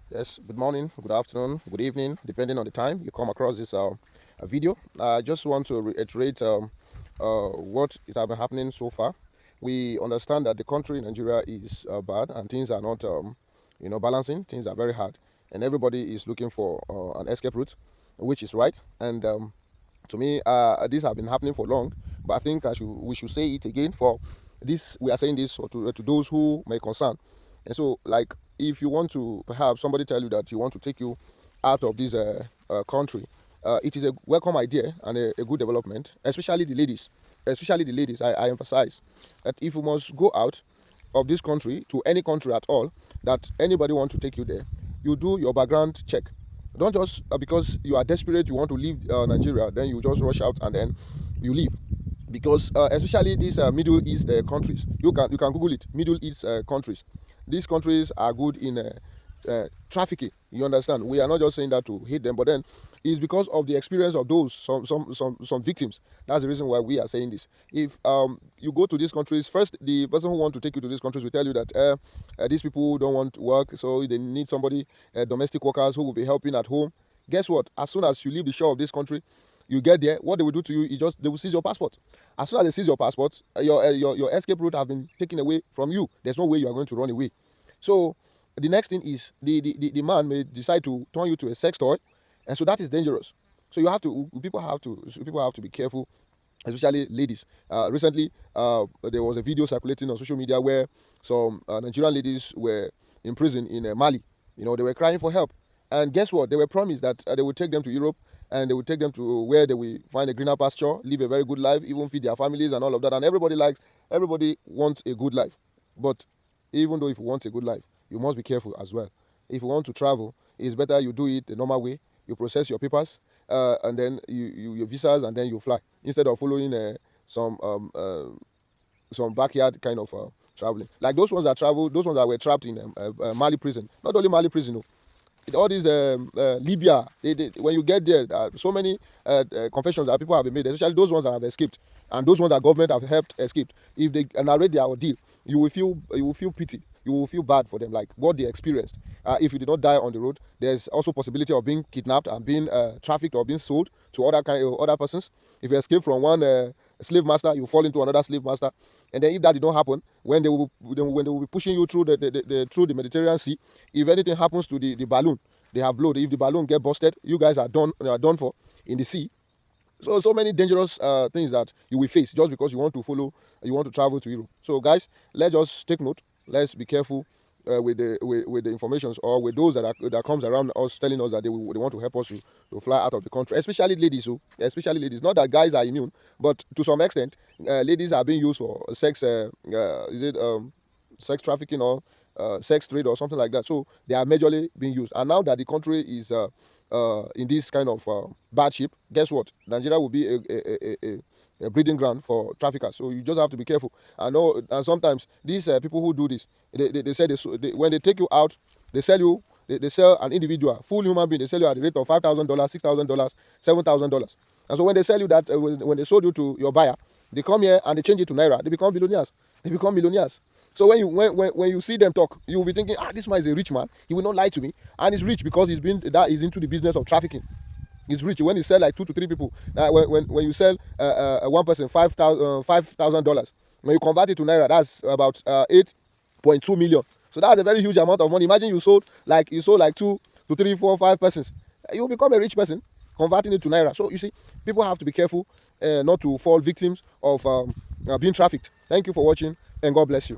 Yes, good morning, good afternoon, good evening, depending on the time you come across this video. I just want to reiterate what it has been happening so far. We understand that the country Nigeria is bad and things are not, balancing. Things are very hard, and everybody is looking for an escape route, which is right. And to me, this has been happening for long, but I think we should say it again for this. We are saying this to those who may concern. And so, like, if you want to perhaps somebody tell you that you want to take you out of this country, it is a welcome idea and a good development, especially the ladies. Especially the ladies, I emphasize that if you must go out of this country to any country at all, that anybody want to take you there, you do your background check. Don't just because you are desperate, you want to leave Nigeria, then you just rush out and then you leave. Because especially these Middle East countries, you can Google it. Middle East countries, these countries are good in trafficking. You understand? We are not just saying that to hate them, but then it's because of the experience of those some victims. That's the reason why we are saying this. If you go to these countries, first the person who want to take you to these countries will tell you that these people don't want to work, so they need somebody, domestic workers who will be helping at home. Guess what? As soon as you leave the shore of this country, you get there, what they will do to you is just they will seize your passport. As soon as they seize your passport, your escape route have been taken away from you. There's no way you are going to run away. So the next thing is the man may decide to turn you to a sex toy, and so that is dangerous. So people have to be careful, especially ladies. Recently, there was a video circulating on social media where some Nigerian ladies were in prison in Mali. They were crying for help, and guess what? They were promised that they would take them to Europe and they would take them to where they will find a greener pasture, live a very good life, even feed their families and all of that. And everybody wants a good life, but even though if you want a good life, you must be careful as well. If you want to travel, it's better you do it the normal way. You process your papers, and then your visas, and then you fly instead of following some backyard kind of traveling. Like those ones that travel, those ones that were trapped in Mali prison. Not only Mali prison, no. All these Libya, when you get there, so many confessions that people have made, especially those ones that have escaped and those ones that government have helped escape. If they narrate their ordeal, you will feel pity. You will feel bad for them, like what they experienced. If you did not die on the road, there's also possibility of being kidnapped and being trafficked or being sold to other persons. If you escape from one slave master, you fall into another slave master, and then if that did not happen, when they will be pushing you through the Mediterranean Sea, if anything happens to the balloon, they have blown. If the balloon get busted, you guys are done for in the sea. So many dangerous things that you will face just because you want to travel to Europe. So guys, let's just take note. Let's be careful with the informations or with those that comes around us telling us that they want to help us to fly out of the country, especially ladies. So especially ladies, not that guys are immune, but to some extent, ladies are being used for sex. Is it sex trafficking or sex trade or something like that? So they are majorly being used. And now that the country is in this kind of bad shape, guess what? Nigeria will be a breeding ground for traffickers. So you just have to be careful. I know, and sometimes these people who do this, they say when they take you out, they sell you. They sell an individual, full human being. They sell you at the rate of $5,000, $6,000, $7,000. And so when they sell you that, when they sold you to your buyer, they come here and they change it to naira. They become billionaires. They become millionaires. So when you see them talk, you will be thinking, this man is a rich man. He will not lie to me, and he's rich because he's into the business of trafficking. He's rich when you sell like 2 to 3 people. When you sell one person $5,000, when you convert it to naira, that's about 8.2 million. So that's a very huge amount of money. Imagine you sold like 2 to 3, 4, 5 persons. You will become a rich person converting it to naira. So you see, people have to be careful not to fall victims of being trafficked. Thank you for watching, and God bless you.